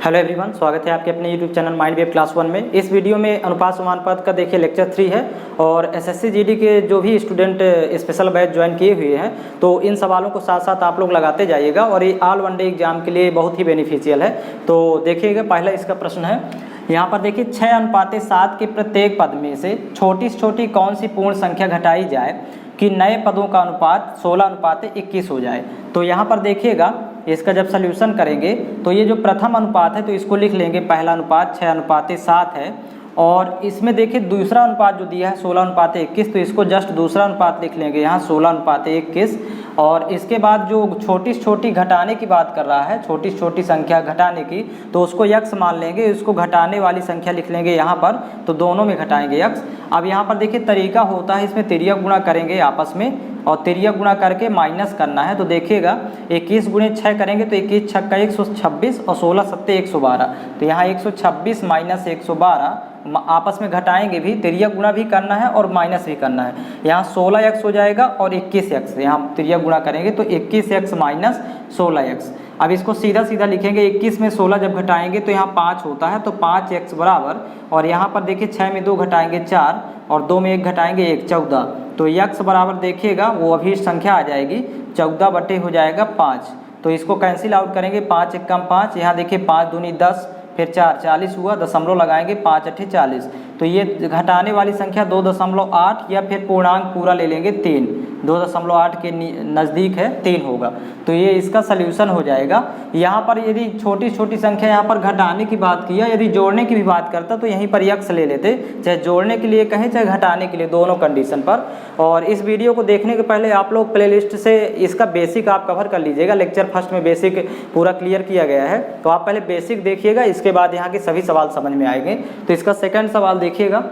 Hello everyone, स्वागत है आपके अपने YouTube channel mind wave class 1 में। इस वीडियो में अनुपात समानुपात का देखिए लेक्चर 3 है और एसएससी जीडी के जो भी स्टूडेंट स्पेशल बैच ज्वाइन किए हुए हैं तो इन सवालों को साथ साथ आप लोग लगाते जाइएगा और ये ऑल वन डे एग्जाम के लिए बहुत ही बेनिफिशियल है। तो देखिएगा, पहला इसका प्रश्न है, यहाँ पर देखिए 6:7 के प्रत्येक पद में से छोटी से छोटी कौन सी पूर्ण संख्या घटाई जाए कि नए पदों का अनुपात 16:21 हो जाए। तो यहाँ पर देखिएगा, इसका जब सल्यूशन करेंगे तो ये जो प्रथम अनुपात है तो इसको लिख लेंगे, पहला अनुपात 6:7 है और इसमें देखिए दूसरा अनुपात जो दिया है 16:21, तो इसको जस्ट दूसरा अनुपात लिख लेंगे यहाँ 16:21। और इसके बाद जो छोटी से छोटी घटाने की बात कर रहा है, छोटी से छोटी संख्या घटाने की, तो उसको यक्स मान लेंगे, इसको घटाने वाली संख्या लिख लेंगे यहाँ पर, तो दोनों में घटाएंगे यक्स। अब यहाँ पर देखिए तरीका होता है, इसमें तिर्यक गुणा करेंगे आपस में और तिर्यक गुणा करके माइनस करना है। तो देखिएगा 21 × 6 करेंगे तो 21 × 6 = 126 और 16 × 7 = 112। तो यहाँ 126 - 112 आपस में घटाएंगे भी, तिर्यक गुणा भी करना है और माइनस भी करना है। यहाँ 16x हो जाएगा और 21x, यहाँ तिर्यक गुणा करेंगे तो 21x - 16x। अब इसको सीधा सीधा लिखेंगे, 21 में 16 जब घटाएंगे तो यहाँ 5 होता है, तो 5x बराबर, और यहाँ पर देखिए 6 में 2 घटाएंगे 4 और 2 में 1 घटाएंगे 1, 14। तो x बराबर देखिएगा वो अभी संख्या आ जाएगी 14 हो जाएगा 5। तो इसको कैंसिल आउट करेंगे, 5 × 1 = 5, यहाँ देखिए 5 दूनी 10, फिर 4 40 हुआ, दशमलव लगाएंगे 5 × 8 = 40। तो ये घटाने वाली संख्या 2.8 या फिर पूर्णांक पूरा ले लेंगे 3, 2.8 के नज़दीक है 3 होगा। तो ये इसका सल्यूशन हो जाएगा। यहाँ पर यदि छोटी छोटी संख्या यहाँ पर घटाने की बात किया, यदि जोड़ने की भी बात करता तो यहीं पर यक्स ले लेते, चाहे जोड़ने के लिए कहें चाहे घटाने के लिए, दोनों कंडीशन पर। और इस वीडियो को देखने के पहले आप लोग प्लेलिस्ट से इसका बेसिक आप कवर कर लीजिएगा। लेक्चर फर्स्ट में बेसिक पूरा क्लियर किया गया है, तो आप पहले बेसिक देखिएगा, इसके बाद यहाँ के सभी सवाल समझ में आएंगे। तो इसका सेकंड सवाल देखिएगा,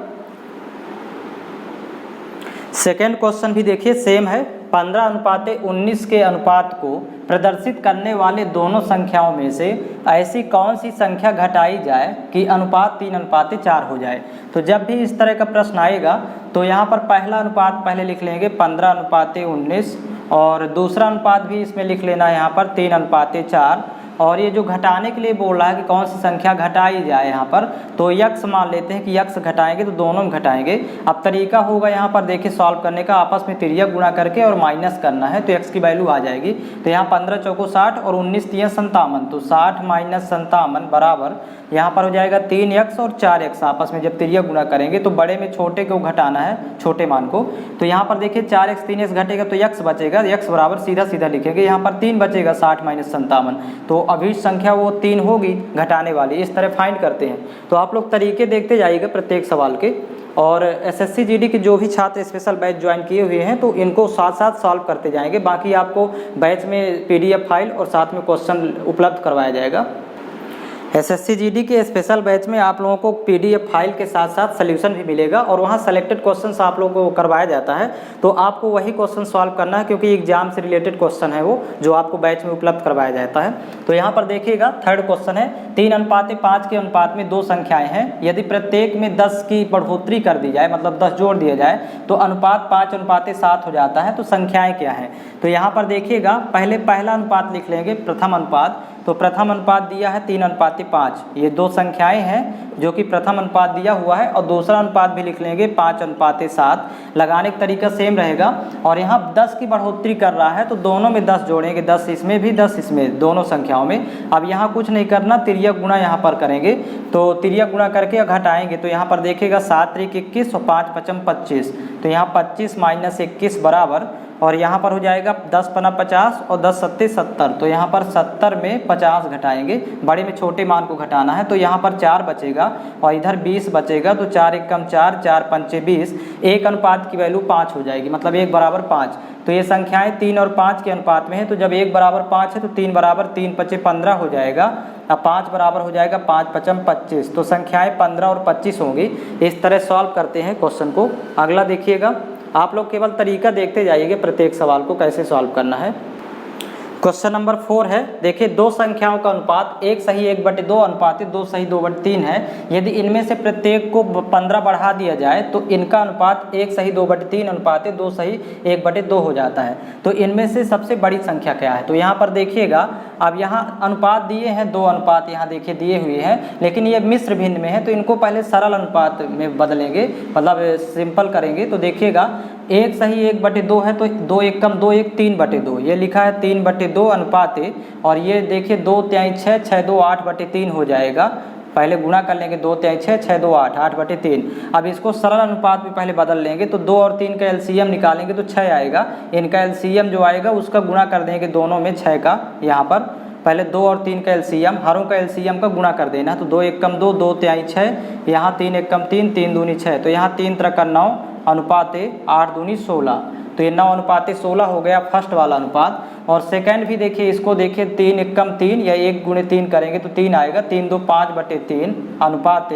सेकेंड क्वेश्चन भी देखिए सेम है। 15:19 के अनुपात को प्रदर्शित करने वाले दोनों संख्याओं में से ऐसी कौन सी संख्या घटाई जाए कि अनुपात 3:4 हो जाए। तो जब भी इस तरह का प्रश्न आएगा तो यहाँ पर पहला अनुपात पहले लिख लेंगे 15:19 और दूसरा अनुपात भी इसमें लिख लेना है यहाँ पर 3:4। और ये जो घटाने के लिए बोल रहा है कि कौन सी संख्या घटाई जाए, यहाँ पर तो यक्स मान लेते हैं कि यक्स घटाएंगे तो दोनों में घटाएंगे। अब तरीका होगा यहाँ पर देखिए सॉल्व करने का, आपस में तिर्यक गुणा करके और माइनस करना है तो एक्स की वैल्यू आ जाएगी। तो यहाँ 15 चौको 60 और 19 तिया 57, तो 60 - 57 बराबर यहाँ पर हो जाएगा 3x और 4x। आपस में जब तिर्यक गुणा करेंगे तो बड़े में छोटे को घटाना है, छोटे मान को। तो यहाँ पर देखिए 4x 3x घटेगा तो x बचेगा, x बराबर सीधा सीधा लिखेंगे, यहाँ पर 3 बचेगा 60 - 57। तो अभी संख्या वो 3 होगी घटाने वाली, इस तरह फाइंड करते हैं। तो आप लोग तरीके देखते जाइएगा प्रत्येक सवाल के। और एसएससी जीडी के जो भी छात्र स्पेशल बैच ज्वाइन किए हुए हैं तो इनको साथ साथ सॉल्व करते जाएंगे। बाकी आपको बैच में PDF फाइल और साथ में क्वेश्चन उपलब्ध करवाया जाएगा। एसएससी जीडी के स्पेशल बैच में आप लोगों को PDF फाइल के साथ साथ सल्यूशन भी मिलेगा और वहाँ सेलेक्टेड क्वेश्चंस आप लोगों को करवाया जाता है। तो आपको वही क्वेश्चन सॉल्व करना है क्योंकि एग्जाम से रिलेटेड क्वेश्चन है वो, जो आपको बैच में उपलब्ध करवाया जाता है। तो यहाँ पर देखिएगा थर्ड क्वेश्चन है, 3:5 के अनुपात में दो संख्याएं हैं, यदि प्रत्येक में 10 की बढ़ोतरी कर दी जाए, मतलब 10 जोड़ दिया जाए तो अनुपात 5:7 हो जाता है। तो संख्याएं क्या हैं, तो यहाँ पर देखिएगा पहले पहला अनुपात लिख लेंगे, प्रथम अनुपात। तो प्रथम अनुपात दिया है 3:5, ये दो संख्याएं हैं जो कि प्रथम अनुपात दिया हुआ है। और दूसरा अनुपात भी लिख लेंगे 5:7, लगाने का तरीका सेम रहेगा। और यहाँ 10 की बढ़ोतरी कर रहा है तो दोनों में 10 जोड़ेंगे, 10 इसमें भी 10 इसमें, दोनों संख्याओं में। अब यहाँ कुछ नहीं करना, तिर्यक गुणा यहाँ पर करेंगे, तो तिर्यक गुणा करके घटाएंगे। तो यहाँ पर देखिएगा 7 × 21 और 5 × 5 = 25। तो यहाँ 25 - 21 बराबर, और यहाँ पर हो जाएगा 10 × 5 = 50 और 10 × 7 = 70। तो यहाँ पर 70 में 50 घटाएंगे, बड़े में छोटे मान को घटाना है। तो यहाँ पर 4 बचेगा और इधर 20 बचेगा। तो 4 × 1 = 4, 4 × 5 = 20। एक अनुपात की वैल्यू 5 हो जाएगी, मतलब 1 बराबर 5। तो ये संख्याएं 3 और 5 के अनुपात में है। तो जब 1 बराबर 5 है तो 3 बराबर 3 × 5 = 15 हो जाएगा। अब 5 बराबर हो जाएगा 5 × 5 = 25। तो संख्याएं 15 और 25 होंगी। इस तरह सॉल्व करते हैं क्वेश्चन को। अगला देखिएगा, आप लोग केवल तरीका देखते जाइएगा प्रत्येक सवाल को कैसे सॉल्व करना है। क्वेश्चन नंबर 4 है, देखिए दो संख्याओं का अनुपात 1:1/2 अनुपात 2:2/3 है। यदि इनमें से प्रत्येक को 15 बढ़ा दिया जाए तो इनका अनुपात 1:2/3 अनुपात 2:1/2 हो जाता है। तो इनमें से सबसे बड़ी संख्या क्या है? तो यहाँ पर देखिएगा, अब यहाँ अनुपात दिए हैं, दो अनुपात यहाँ देखिए दिए हुए हैं, लेकिन ये मिश्र भिन्न में है तो इनको पहले सरल अनुपात में बदलेंगे, मतलब सिंपल करेंगे। तो देखिएगा 1:1/2 है तो 2 1 कम 2 1 3/2, ये लिखा है 3/2 अनुपात, और ये देखिए 2 तिहाई 6 6 2 8/3 हो जाएगा। पहले गुणा कर लेंगे, 2 तिहाई 6 6 2 8 8/3। अब इसको सरल अनुपात में पहले बदल लेंगे तो 2 और 3 का एलसीएम निकालेंगे तो 6 आएगा। इनका एलसीएम जो आएगा उसका गुणा कर देंगे दोनों में 6 का। यहाँ पर पहले 2 और 3 का एलसीएम, हरों का एलसीएम का गुणा कर देना। तो 2 1 कम 2 2 तिहाई 6, यहाँ 3 1 कम 3 3 दूनी 6, तो यहाँ 3 3 का 9 अनुपात 8 दूनी 16। तो ये 9 अनुपात 16 हो गया फर्स्ट वाला अनुपात। और सेकंड भी देखिए, इसको देखिए 3 1 कम 3 या 1 गुणे 3 करेंगे तो 3 आएगा, 3 2 5/3 अनुपात,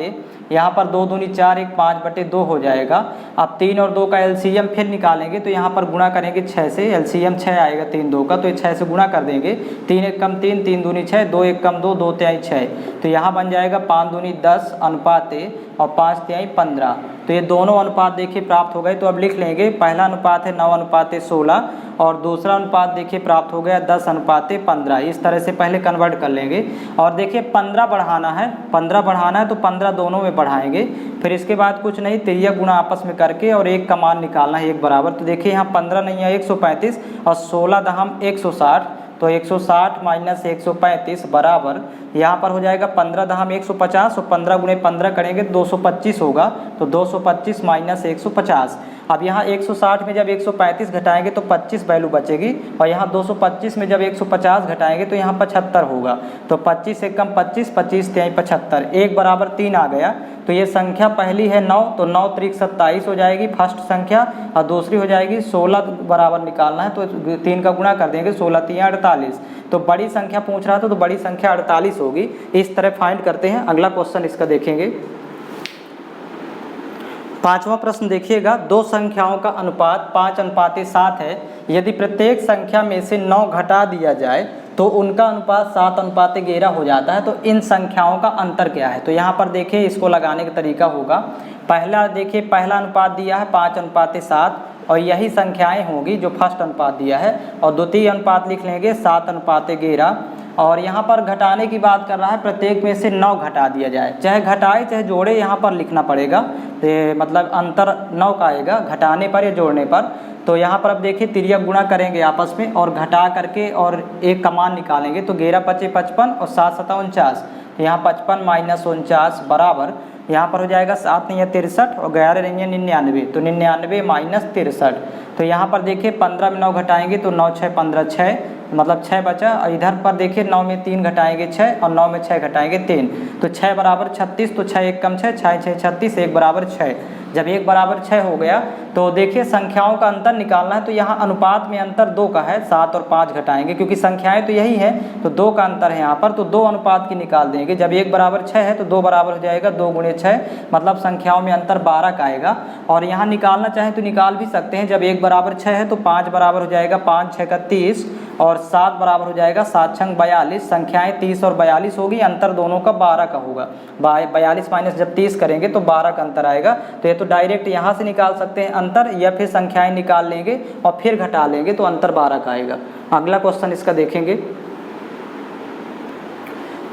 यहाँ पर 2 दूनी 4 1 5/2 हो जाएगा। अब 3 और 2 का एलसीएम फिर निकालेंगे तो यहाँ पर गुणा करेंगे 6 से, एलसीएम 6 आएगा 3 2 का, तो ये 6 से गुणा कर देंगे। 3 1 कम 3 3 दूनी 6, 2 1 कम 2 2 तिहाई 6, तो यहाँ बन जाएगा 5 दूनी 10 अनुपात और 5 तिहाई 15। तो ये दोनों अनुपात देखिए प्राप्त हो गए। तो अब लिख लेंगे, पहला अनुपात है 9 अनुपात 16 और दूसरा अनुपात देखिए प्राप्त हो गया 10 अनुपात 15। इस तरह से पहले कन्वर्ट कर लेंगे। और देखिए 15 बढ़ाना है, 15 बढ़ाना है तो 15 दोनों में बढ़ाएंगे। फिर इसके बाद कुछ नहीं, तिर्यक गुणा आपस में करके और एक का मान निकालना है, एक बराबर। तो देखिए यहाँ 15 नहीं है 135 और 16 दहम 160, तो 160 माइनस 135 बराबर यहाँ पर हो जाएगा 15 दहम 150 और 15 गुणे 15 करेंगे 225 होगा। तो 225 माइनस 150। अब यहाँ 160 में जब 135 घटाएंगे तो 25 वैल्यू बचेगी, और यहाँ 225 में जब 150 घटाएंगे तो यहाँ 75 होगा। तो 25 से कम 25, 25 तिहाई 75, 1 बराबर 3 आ गया। तो ये संख्या पहली है 9, तो 9 त्रिक 27 हो जाएगी फर्स्ट संख्या, और दूसरी हो जाएगी 16 बराबर निकालना है तो 3 का गुणा कर देंगे, 16 3 48। तो बड़ी संख्या पूछ रहा था तो बड़ी संख्या 48 होगी। इस तरह फाइंड करते हैं। अगला क्वेश्चन इसका देखेंगे। पांचवा प्रश्न देखिएगा, दो संख्याओं का अनुपात 5:7 है। यदि प्रत्येक संख्या में से 9 घटा दिया जाए तो उनका अनुपात 7:11 हो जाता है। तो इन संख्याओं का अंतर क्या है? तो यहाँ पर देखिए, इसको लगाने का तरीका होगा। पहला देखिए, पहला अनुपात दिया है 5:7 और यही संख्याएं होंगी जो फर्स्ट अनुपात दिया है। और द्वितीय अनुपात लिख लेंगे 7:11। और यहाँ पर घटाने की बात कर रहा है, प्रत्येक में से 9 घटा दिया जाए, चाहे घटाए चाहे जोड़े, यहाँ पर लिखना पड़ेगा। तो मतलब अंतर 9 का आएगा घटाने पर या जोड़ने पर। तो यहाँ पर अब देखिए तिर्यक गुणा करेंगे आपस में और घटा करके और एक का मान निकालेंगे। तो 11 5 55 और 7 7 49, तो यहाँ 55 माइनस 49 बराबर यहाँ पर हो जाएगा 7 नहीं है 63 और 11 नहीं है 99, तो 99 माइनस 63। तो यहाँ पर देखिए 15 में 9 घटाएंगे तो 9 6 15 6, मतलब 6 बचा। और इधर पर देखिए 9 में 3 घटाएंगे 6 और 9 में 6 घटाएंगे 3, तो 6 बराबर 36। तो 6 1 कम 6, 6 6 36, 1 बराबर 6। जब 1 बराबर 6 हो गया तो देखिए संख्याओं का अंतर निकालना है। तो यहाँ अनुपात में अंतर 2 का है, 7 और 5 घटाएंगे क्योंकि संख्याएं तो यही है, तो 2 का अंतर है यहाँ पर। तो 2 अनुपात की निकाल देंगे। जब 1 बराबर 6 है तो 2 बराबर हो जाएगा 2 गुणे 6, मतलब संख्याओं में अंतर 12 का आएगा। और यहाँ निकालना चाहें तो निकाल भी सकते हैं। जब 1 बराबर 6 है तो 5 बराबर हो जाएगा 5 6 का 30 और 7 बराबर हो जाएगा 7 6 42। संख्याएं 30 और 42 होगी, अंतर दोनों का 12 का होगा। 42 माइनस जब 30 करेंगे तो 12 का अंतर आएगा। तो ये तो डायरेक्ट यहाँ से निकाल सकते हैं अंतर, या फिर संख्याएं निकाल लेंगे और फिर घटा लेंगे तो अंतर 12 का आएगा। अगला क्वेश्चन इसका देखेंगे।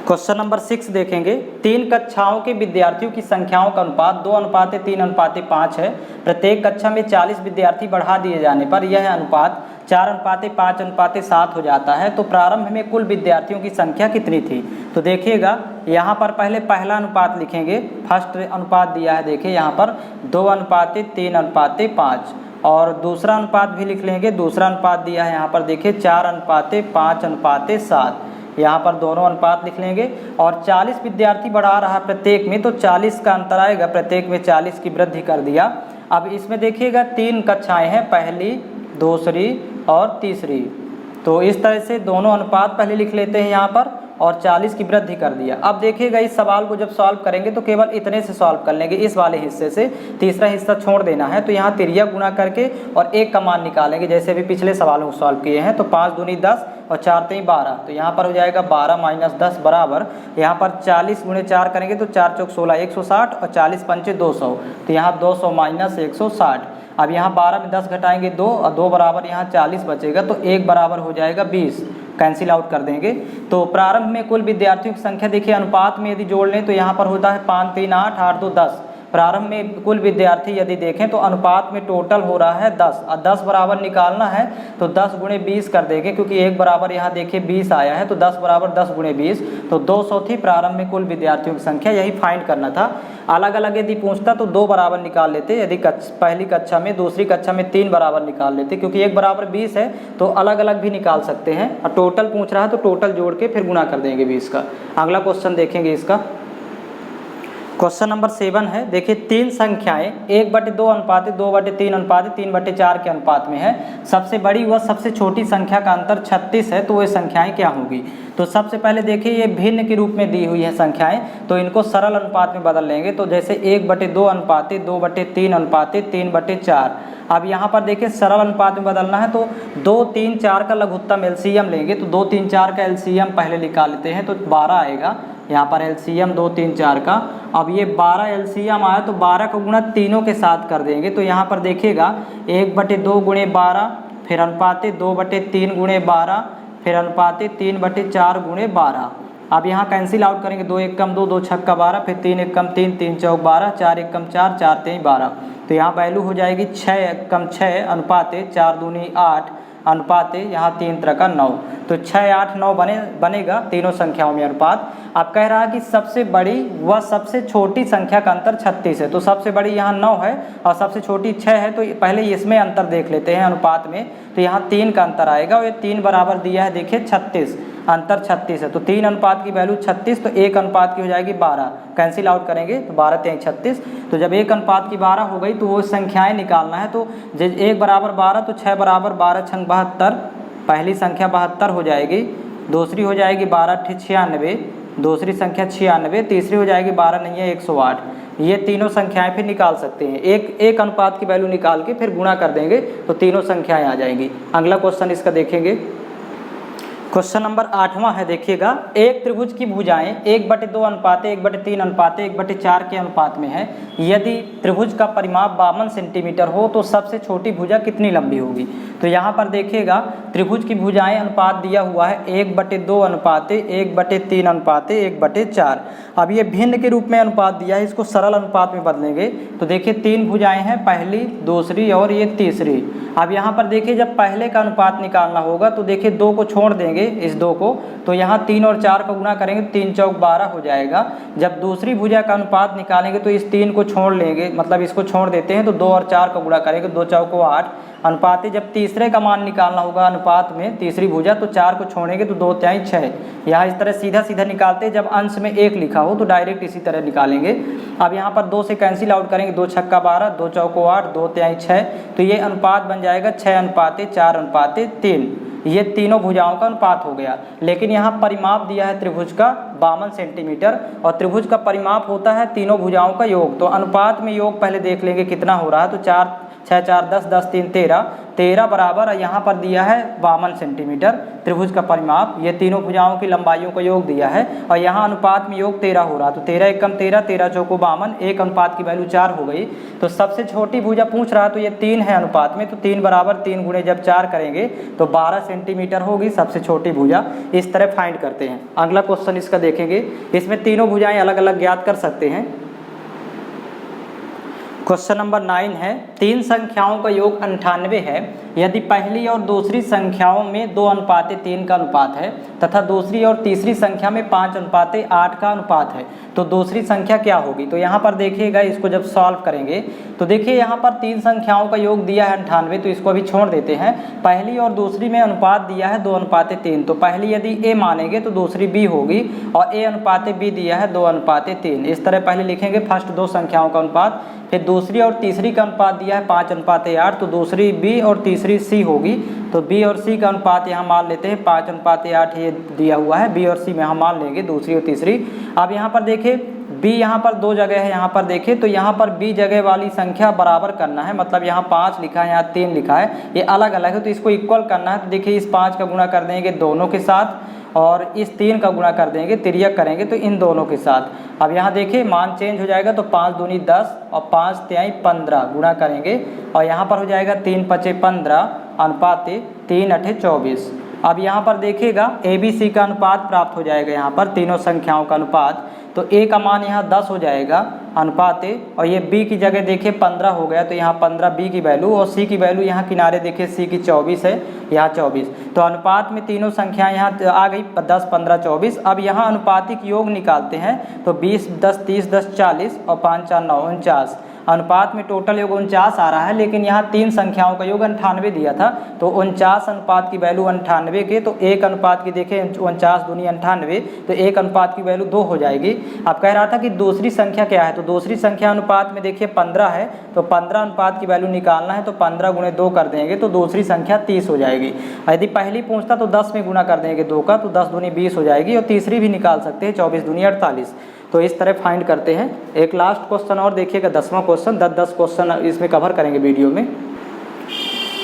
क्वेश्चन नंबर 6 देखेंगे। 3 कक्षाओं के विद्यार्थियों की संख्याओं का अनुपात 2:3:5 है। प्रत्येक कक्षा में 40 विद्यार्थी बढ़ा दिए जाने पर यह अनुपात 4:5:7 हो जाता है। तो प्रारंभ में कुल विद्यार्थियों की संख्या कितनी थी? तो देखिएगा यहाँ पर पहले पहला अनुपात लिखेंगे, फर्स्ट अनुपात दिया है देखिए यहाँ पर 2:3:5, और दूसरा अनुपात भी लिख लेंगे। दूसरा अनुपात दिया है यहाँ पर देखिए 4:5:7, यहाँ पर दोनों अनुपात लिख लेंगे। और 40 विद्यार्थी बढ़ा रहा है प्रत्येक में, तो 40 का अंतर आएगा, प्रत्येक में 40 की वृद्धि कर दिया। अब इसमें देखिएगा 3 कक्षाएं हैं, पहली दूसरी और तीसरी। तो इस तरह से दोनों अनुपात पहले लिख लेते हैं यहाँ पर, और 40 की वृद्धि कर दिया। अब देखिएगा इस सवाल को जब सॉल्व करेंगे तो केवल इतने से सॉल्व कर लेंगे, इस वाले हिस्से से, तीसरा हिस्सा छोड़ देना है। तो यहाँ तिर्यक गुणा करके और 1 का मान निकालेंगे, जैसे अभी पिछले सवालों को सॉल्व किए हैं। तो 5 दूनी 10 और 4 3 12, तो यहाँ पर हो जाएगा 12 - 10 बराबर, यहाँ पर 40 × 4 करेंगे तो 4 चौक 16 160 और 40 पंचे 200, तो यहाँ 200 - 160। अब यहाँ 12 में 10 घटाएंगे 2 और 2 बराबर यहाँ 40 बचेगा, तो 1 बराबर हो जाएगा 20, कैंसिल आउट कर देंगे। तो प्रारंभ में कुल विद्यार्थियों की संख्या देखिए अनुपात में यदि जोड़ लें तो यहाँ पर होता है 5 3 8 8 2 10। प्रारंभ में कुल विद्यार्थी यदि देखें तो अनुपात में टोटल हो रहा है 10, और 10 बराबर निकालना है तो 10 × 20 कर देंगे, क्योंकि 1 बराबर यहाँ देखिए 20 आया है, तो 10 बराबर 10 × 20, तो 200 थी प्रारंभ में कुल विद्यार्थियों की संख्या, यही फाइंड करना था। अलग अलग यदि पूछता तो 2 बराबर निकाल लेते, यदि पहली कक्षा में, दूसरी कक्षा में 3 बराबर निकाल लेते, क्योंकि 1 बराबर 20 है तो अलग अलग भी निकाल सकते हैं। और टोटल पूछ रहा है तो टोटल जोड़ के फिर गुणा कर देंगे 20 का। अगला क्वेश्चन देखेंगे इसका, क्वेश्चन नंबर 7 है। देखिए 3 संख्याएं 1/2 अनुपात 2/3 अनुपात 3/4 के अनुपात में है। सबसे बड़ी व सबसे छोटी संख्या का अंतर 36 है, तो वे संख्याएं क्या होंगी। तो सबसे पहले देखिए ये भिन्न के रूप में दी हुई है संख्याएं, तो इनको सरल अनुपात में बदल लेंगे। तो जैसे 1/2 अनुपात 2/3 अनुपात 3/4। अब यहाँ पर देखिए सरल अनुपात में बदलना है तो 2 3 4 का लघुत्तम एलसीएम लेंगे, तो 2 3 4 का एलसीएम पहले निकाल लेते हैं, तो 12 आएगा यहाँ पर एलसीएम 2 3 4 का। अब ये 12 एलसीएम आया तो 12 का गुणा तीनों के साथ कर देंगे, तो यहाँ पर देखिएगा 1/2 × 12, फिर अनुपात 2/3 × 12, फिर अनुपात 3/4 × 12। अब यहाँ कैंसिल आउट करेंगे, 2 1 कम 2 2 6 12, फिर 3 1 कम 3 3 चौक 12, 4 1 कम 4 4 3 12। तो यहाँ वैल्यू हो जाएगी 6 1 कम 6 अनुपात 4 दूनी 8 अनुपात यहाँ 3 3 का 9। तो 6 8 9 बनेगा तीनों संख्याओं में अनुपात। अब कह रहा है कि सबसे बड़ी व सबसे छोटी संख्या का अंतर 36 है, तो सबसे बड़ी यहाँ 9 है और सबसे छोटी 6 है, तो पहले इसमें अंतर देख लेते हैं अनुपात में। तो यहाँ 3 का अंतर आएगा और ये 3 बराबर दिया है देखिए 36, अंतर 36 है, तो 3 अनुपात की वैल्यू 36, तो 1 अनुपात की हो जाएगी 12, कैंसिल आउट करेंगे तो 12 3 36। तो जब 1 अनुपात की 12 हो गई तो वो संख्याएं निकालना है, तो 1 बराबर 12, तो 6 बराबर 12 6 72, पहली संख्या 72 हो जाएगी, दूसरी हो जाएगी 12 96, दूसरी संख्या 96, तीसरी हो जाएगी 12 नहीं है 108। ये तीनों संख्याएं फिर निकाल सकते हैं, एक अनुपात की वैल्यू निकाल के फिर गुणा कर देंगे तो तीनों संख्याएं आ जाएंगी। अगला क्वेश्चन इसका देखेंगे, क्वेश्चन नंबर 8वां है। देखिएगा एक त्रिभुज की भुजाएं 1/2 अनुपात 1/3 अनुपात 1/4 के अनुपात में है। यदि त्रिभुज का परिमाप 52 सेंटीमीटर हो तो सबसे छोटी भुजा कितनी लंबी होगी। तो यहाँ पर देखिएगा त्रिभुज की भुजाएं अनुपात दिया हुआ है 1/2 अनुपात 1/3 अनुपात 1/4। अब ये भिन्न के रूप में अनुपात दिया है, इसको सरल अनुपात में बदलेंगे। तो देखिए 3 भुजाएं हैं, पहली दूसरी और ये तीसरी। अब यहाँ पर देखिए जब पहले का अनुपात निकालना होगा तो देखिए 2 को छोड़ देंगे, इस 2 को, तो यहाँ 3 और 4 का गुणा करेंगे 3 चौक 12 हो जाएगा। जब दूसरी भुजा का अनुपात निकालेंगे तो इस 3 को छोड़ लेंगे, मतलब इसको छोड़ देते हैं, तो 2 और 4 का गुणा करेंगे 2 चौको 8 अनुपात। जब तीसरे का मान निकालना होगा अनुपात में तीसरी भुजा तो 4 को छोड़ेंगे तो 2 3 6। यहाँ इस तरह सीधा सीधा निकालते हैं, जब अंश में 1 लिखा हो तो डायरेक्ट इसी तरह निकालेंगे। अब यहाँ पर 2 से कैंसिल आउट करेंगे, 2 छक्का 12, 2 चौको 8, 2 3 6, तो ये अनुपात बन जाएगा 6 अनुपात 4 अनुपात 3। ये तीनों भुजाओं का अनुपात हो गया। लेकिन यहाँ परिमाप दिया है त्रिभुज का 52 सेंटीमीटर, और त्रिभुज का परिमाप होता है तीनों भुजाओं का योग। तो अनुपात में योग पहले देख लेंगे कितना हो रहा है, तो 4 6 4 10 10 3 13 13 बराबर यहाँ पर दिया है 52 सेंटीमीटर त्रिभुज का परिमाप। ये तीनों भुजाओं की लंबाइयों का योग दिया है और यहाँ अनुपात में योग 13 हो रहा, तो 13 1 कम 13, 13 चौको 52, 1 अनुपात की वैल्यू 4 हो गई। तो सबसे छोटी भुजा पूछ रहा है तो ये 3 है अनुपात में, तो 3 बराबर 3 गुणे जब 4 करेंगे तो 12 सेंटीमीटर होगी सबसे छोटी भुजा। इस तरह फाइंड करते हैं। अगला क्वेश्चन इसका देखेंगे, इसमें तीनों भुजाएं अलग अलग ज्ञात कर सकते हैं। क्वेश्चन नंबर 9 है, 3 संख्याओं का योग 98 है। यदि पहली और दूसरी संख्याओं में 2 अनुपात 3 का अनुपात है तथा दूसरी और तीसरी संख्या में 5 अनुपात 8 का अनुपात है, तो दूसरी संख्या क्या होगी। तो यहाँ पर देखिएगा, इसको जब सॉल्व करेंगे तो देखिए यहाँ पर 3 संख्याओं का योग दिया है 98, तो इसको अभी छोड़ देते हैं। पहली और दूसरी में अनुपात दिया है 2 अनुपात 3, तो पहली यदि ए मानेंगे तो दूसरी बी होगी, और ए अनुपात बी दिया है 2 अनुपात 3। इस तरह पहले लिखेंगे फर्स्ट 2 संख्याओं का अनुपात, फिर दूसरी और तीसरी का अनुपात दिया है 5 अनुपात 8, तो दूसरी बी और तीसरी तीसरी सी होगी। तो बी और सी का अनुपात यहाँ मान लेते हैं 5:8 ये दिया हुआ है, बी और सी में हम मान लेंगे दूसरी और तीसरी। अब यहाँ पर देखिए बी यहाँ पर 2 जगह है, यहाँ पर देखें तो यहाँ पर बी जगह वाली संख्या बराबर करना है, मतलब यहाँ 5 लिखा है, यहाँ 3 लिखा है, ये अलग अलग है तो इसको इक्वल करना है। तो देखिए इस 5 का गुणा कर देंगे दोनों के साथ और इस 3 का गुणा कर देंगे, तिर्यक करेंगे तो इन दोनों के साथ। अब यहाँ देखिए मान चेंज हो जाएगा तो 5 दूनी 10 और 5 तिहाई 15 गुणा करेंगे और यहाँ पर हो जाएगा 3 पचे 15 अनुपात 3 अठे 24। अब यहाँ पर देखिएगा ए बी सी का अनुपात प्राप्त हो जाएगा, यहाँ पर तीनों संख्याओं का अनुपात। तो ए का मान यहाँ 10 हो जाएगा अनुपात और ये बी की जगह देखिए 15 हो गया, तो यहाँ 15 बी की वैल्यू और सी की वैल्यू यहाँ किनारे देखिए सी की 24 है, यहाँ 24। तो अनुपात में तीनों संख्याएं यहाँ आ गई 10, 15, 24। अब यहाँ अनुपातिक योग निकालते हैं तो 20, 10, 30, 10, 40 और 5, 4, 9, 49। अनुपात में टोटल योग 49 आ रहा है, लेकिन यहाँ 3 संख्याओं का योग 98 दिया था, तो 49 अनुपात की वैल्यू 98 के, तो 1 अनुपात की देखें 49 दूनी 98, तो 1 अनुपात की वैल्यू 2 हो जाएगी। अब कह रहा था कि दूसरी संख्या क्या है, तो दूसरी संख्या अनुपात में देखिए 15 है, तो 15 अनुपात की वैल्यू निकालना है तो 15 गुणे 2 कर देंगे तो दूसरी संख्या 30 हो जाएगी। यदि पहली पूछता तो 10 में गुणा कर देंगे 2 का, तो 10 दूनी 20 हो जाएगी और तीसरी भी निकाल सकते हैं 24 दूनी 48। तो इस तरह फाइंड करते हैं। एक लास्ट क्वेश्चन और देखिएगा, 10वां क्वेश्चन, 10 क्वेश्चन इसमें कवर करेंगे वीडियो में।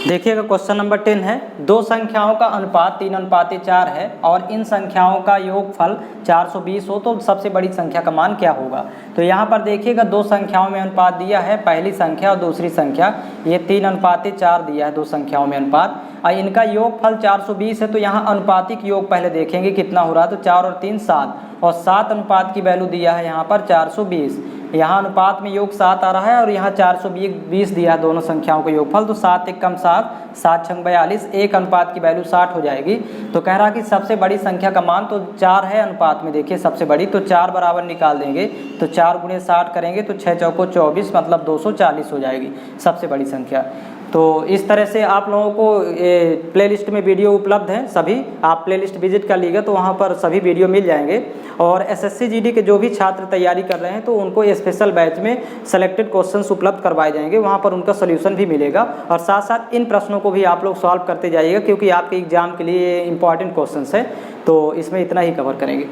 देखिएगा क्वेश्चन नंबर 10 है, 2 संख्याओं का अनुपात 3:4 है और इन संख्याओं का योगफल 420 हो तो सबसे बड़ी संख्या का मान क्या होगा। तो यहाँ पर देखिएगा 2 संख्याओं में अनुपात दिया है, पहली संख्या और दूसरी संख्या, ये 3:4 दिया है 2 संख्याओं में अनुपात और इनका योगफल 420 है। तो यहाँ अनुपातिक योग पहले देखेंगे कितना हो रहा है, तो 4 और 3 7 और 7 अनुपात की वैल्यू दिया है यहाँ पर 420। यहाँ अनुपात में योग 7 आ रहा है और यहाँ 420 दिया है दोनों संख्याओं का योगफल, तो 7 एकम 7, 7 छंग 42, 1 अनुपात की वैल्यू 60 हो जाएगी। तो कह रहा कि सबसे बड़ी संख्या का मान तो 4 है अनुपात में, देखिए सबसे बड़ी, तो 4 बराबर निकाल देंगे तो 4 गुणे 60 करेंगे तो 6 चौको 24 मतलब 240 हो जाएगी सबसे बड़ी संख्या। तो इस तरह से आप लोगों को प्लेलिस्ट में वीडियो उपलब्ध है, सभी आप प्लेलिस्ट विजिट कर लीजिएगा तो वहाँ पर सभी वीडियो मिल जाएंगे। और एसएससी जीडी के जो भी छात्र तैयारी कर रहे हैं तो उनको स्पेशल बैच में सेलेक्टेड क्वेश्चंस उपलब्ध करवाए जाएंगे, वहाँ पर उनका सोल्यूशन भी मिलेगा और साथ साथ इन प्रश्नों को भी आप लोग सॉल्व करते जाइएगा क्योंकि आपके एग्जाम के लिए इंपॉर्टेंट क्वेश्चंस है। तो इसमें इतना ही कवर करेंगे।